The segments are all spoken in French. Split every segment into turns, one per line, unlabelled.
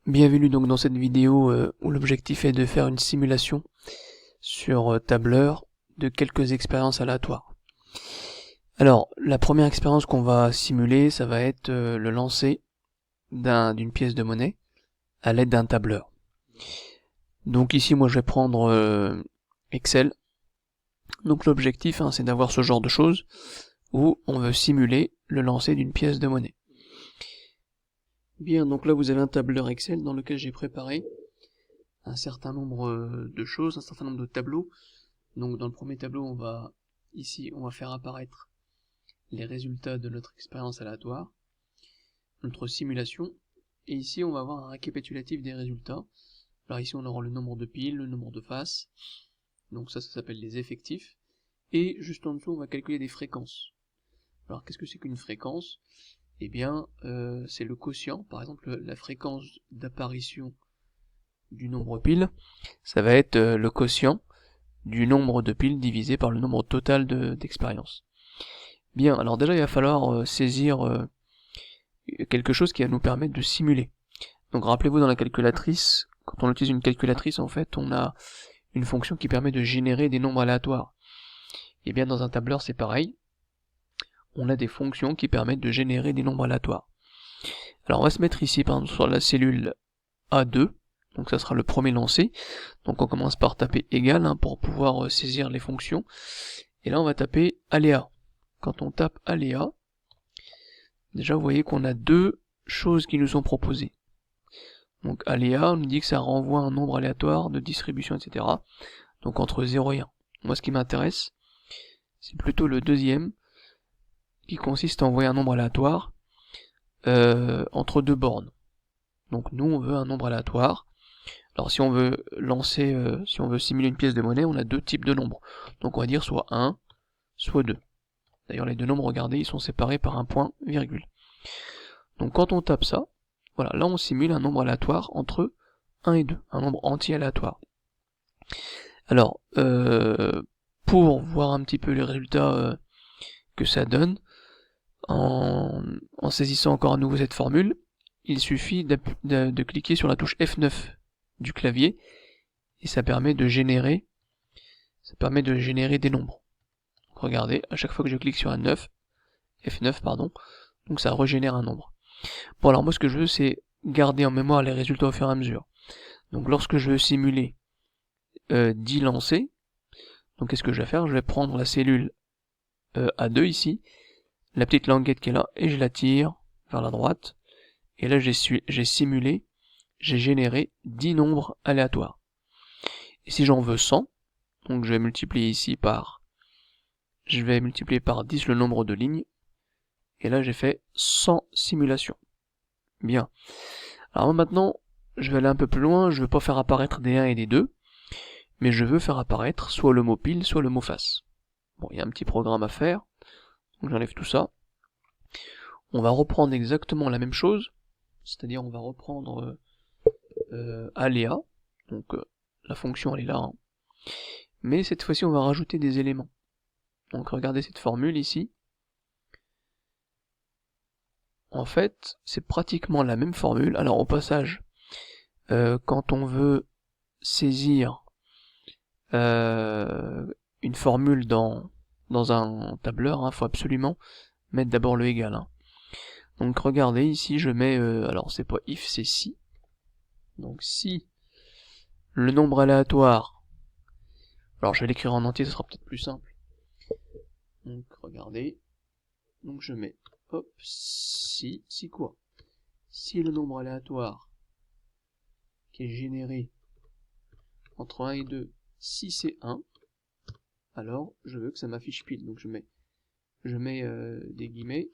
Bienvenue donc dans cette vidéo où l'objectif est de faire une simulation sur tableur de quelques expériences aléatoires. Alors, la première expérience qu'on va simuler, ça va être le lancer d'une pièce de monnaie à l'aide d'un tableur. Donc ici, moi je vais prendre Excel. Donc l'objectif, c'est d'avoir ce genre de choses où on veut simuler le lancer d'une pièce de monnaie. Bien, donc là vous avez un tableur Excel dans lequel j'ai préparé un certain nombre de choses, un certain nombre de tableaux. Donc dans le premier tableau, on va faire apparaître les résultats de notre expérience aléatoire, notre simulation, et ici on va avoir un récapitulatif des résultats. Alors ici on aura le nombre de piles, le nombre de faces, donc ça s'appelle les effectifs, et juste en dessous on va calculer des fréquences. Alors qu'est-ce que c'est qu'une fréquence? Eh bien c'est le quotient, par exemple la fréquence d'apparition du nombre piles, ça va être le quotient du nombre de piles divisé par le nombre total d'expériences. Bien, alors déjà il va falloir saisir quelque chose qui va nous permettre de simuler. Donc rappelez-vous, dans la calculatrice, quand on utilise une calculatrice, en fait, on a une fonction qui permet de générer des nombres aléatoires. Et bien dans un tableur c'est pareil, on a des fonctions qui permettent de générer des nombres aléatoires. Alors on va se mettre ici par exemple sur la cellule A2, donc ça sera le premier lancé. Donc on commence par taper égal pour pouvoir saisir les fonctions. Et là on va taper aléa. Quand on tape aléa, déjà vous voyez qu'on a deux choses qui nous sont proposées. Donc aléa, on nous dit que ça renvoie un nombre aléatoire de distribution, etc. Donc entre 0 et 1. Moi ce qui m'intéresse, c'est plutôt le deuxième, qui consiste à envoyer un nombre aléatoire entre deux bornes. Donc nous on veut un nombre aléatoire. Alors si on veut si on veut simuler une pièce de monnaie, on a deux types de nombres. Donc on va dire soit 1, soit 2. D'ailleurs les deux nombres, regardez, ils sont séparés par un point, virgule. Donc quand on tape ça, voilà, là on simule un nombre aléatoire entre 1 et 2, un nombre entier aléatoire. Alors, pour voir un petit peu les résultats que ça donne, en saisissant encore à nouveau cette formule, il suffit de cliquer sur la touche F9 du clavier, et ça permet de générer des nombres. Donc regardez, à chaque fois que je clique sur un 9, F9 pardon, donc ça régénère un nombre. Bon alors moi ce que je veux c'est garder en mémoire les résultats au fur et à mesure. Donc lorsque je veux simuler 10 lancers, donc qu'est-ce que je vais faire? Je vais prendre la cellule A2 ici, la petite languette qui est là, et je la tire vers la droite, et là j'ai simulé, j'ai généré 10 nombres aléatoires. Et si j'en veux 100, donc je vais multiplier par 10 le nombre de lignes, et là j'ai fait 100 simulations. Bien. Alors maintenant, je vais aller un peu plus loin, je ne veux pas faire apparaître des 1 et des 2, mais je veux faire apparaître soit le mot pile, soit le mot face. Bon, il y a un petit programme à faire, donc j'enlève tout ça. On va reprendre exactement la même chose, c'est-à-dire on va reprendre aléa, donc la fonction elle est là, mais cette fois-ci on va rajouter des éléments. Donc regardez cette formule ici. En fait, c'est pratiquement la même formule. Alors au passage, quand on veut saisir une formule dans un tableur, faut absolument mettre d'abord le égal. Donc regardez ici, je mets, alors c'est pas if, c'est si. Donc si le nombre aléatoire, alors je vais l'écrire en entier, ce sera peut-être plus simple. Donc regardez, donc je mets, hop, si quoi? Si le nombre aléatoire qui est généré entre 1 et 2, si c'est 1, alors je veux que ça m'affiche pile. Donc je mets des guillemets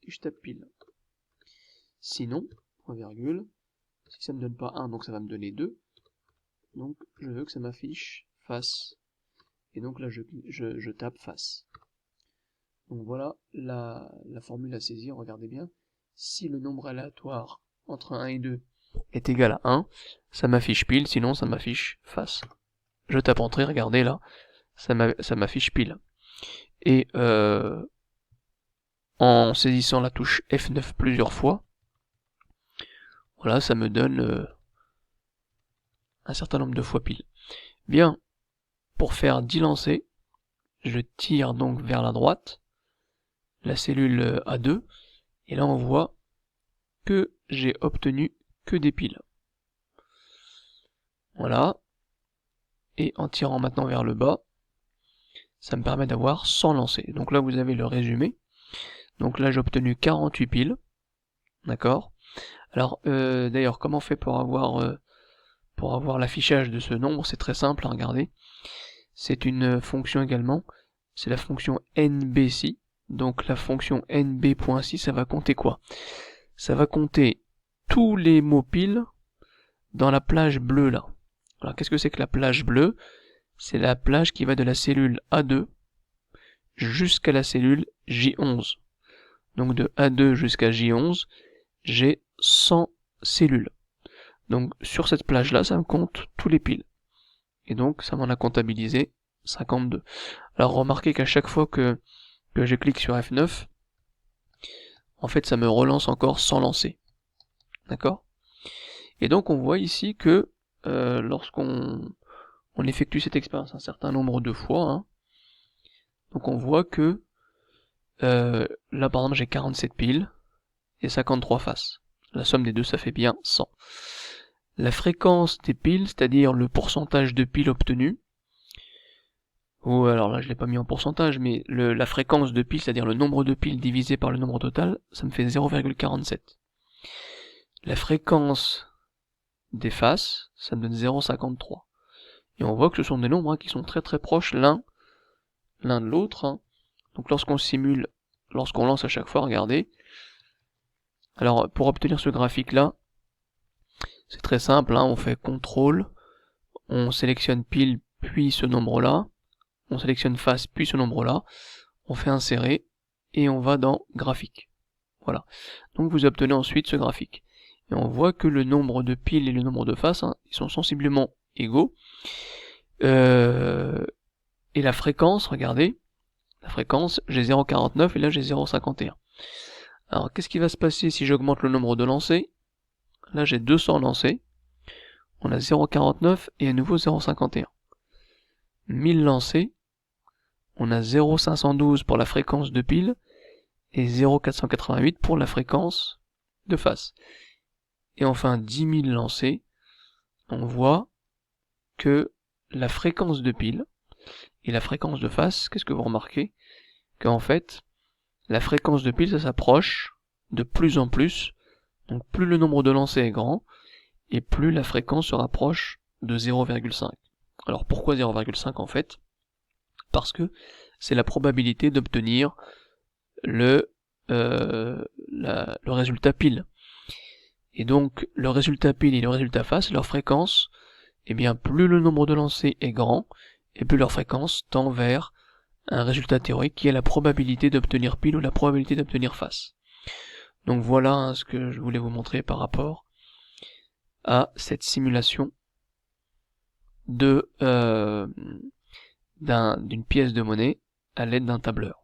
et je tape pile. Sinon, point virgule, si ça me donne pas 1, donc ça va me donner 2. Donc je veux que ça m'affiche face. Et donc là je tape face. Donc voilà la formule à saisir, regardez bien. Si le nombre aléatoire entre 1 et 2 est égal à 1, ça m'affiche pile, sinon ça m'affiche face. Je tape entrée, regardez là, ça m'affiche pile. Et en saisissant la touche F9 plusieurs fois, Voilà, ça me donne un certain nombre de fois pile. Bien, pour faire 10 lancers, je tire donc vers la droite, la cellule A2, et là on voit que j'ai obtenu que des piles. Voilà. Et en tirant maintenant vers le bas, ça me permet d'avoir 100 lancers. Donc là vous avez le résumé. Donc là j'ai obtenu 48 piles. D'accord. Alors d'ailleurs comment on fait pour avoir l'affichage de ce nombre? C'est très simple à regarder. C'est une fonction également. C'est la fonction nbc. Donc la fonction nb.si, ça va compter quoi? Ça va compter tous les mots piles dans la plage bleue là. Alors qu'est-ce que c'est que la plage bleue? C'est la plage qui va de la cellule A2 jusqu'à la cellule J11. Donc de A2 jusqu'à J11, j'ai 100 cellules. Donc sur cette plage là, ça me compte tous les piles. Et donc ça m'en a comptabilisé 52. Alors remarquez qu'à chaque fois que je clique sur F9, en fait ça me relance encore 100 lancers. D'accord? Et donc on voit ici que lorsqu'on effectue cette expérience un certain nombre de fois, hein, donc on voit que là par exemple j'ai 47 piles et 53 faces. La somme des deux ça fait bien 100. La fréquence des piles, c'est-à-dire le pourcentage de piles obtenues, ou alors là je l'ai pas mis en pourcentage, mais la fréquence de piles, c'est-à-dire le nombre de piles divisé par le nombre total, ça me fait 0,47. La fréquence des faces, ça me donne 0,53. Et on voit que ce sont des nombres qui sont très très proches l'un de l'autre. Hein. Donc lorsqu'on simule, lorsqu'on lance à chaque fois, regardez. Alors pour obtenir ce graphique là, c'est très simple, hein, on fait CTRL, on sélectionne pile puis ce nombre là, on sélectionne face puis ce nombre là, on fait insérer et on va dans graphique. Voilà. Donc vous obtenez ensuite ce graphique. Et on voit que le nombre de piles et le nombre de faces, hein, ils sont sensiblement égaux. Et la fréquence, regardez, la fréquence, j'ai 0,49 et là j'ai 0,51. Alors qu'est-ce qui va se passer si j'augmente le nombre de lancers? Là j'ai 200 lancers, on a 0,49 et à nouveau 0,51. 1000 lancers, on a 0,512 pour la fréquence de pile et 0,488 pour la fréquence de face. Et enfin 10 000 lancers, on voit que la fréquence de pile et la fréquence de face, qu'est-ce que vous remarquez? Qu'en fait, la fréquence de pile, ça s'approche de plus en plus, donc plus le nombre de lancers est grand, et plus la fréquence se rapproche de 0,5. Alors pourquoi 0,5 en fait? Parce que c'est la probabilité d'obtenir le résultat pile. Et donc le résultat pile et le résultat face, leur fréquence, eh bien plus le nombre de lancers est grand, et plus leur fréquence tend vers un résultat théorique qui est la probabilité d'obtenir pile ou la probabilité d'obtenir face. Donc voilà hein, ce que je voulais vous montrer par rapport à cette simulation de d'une pièce de monnaie à l'aide d'un tableur.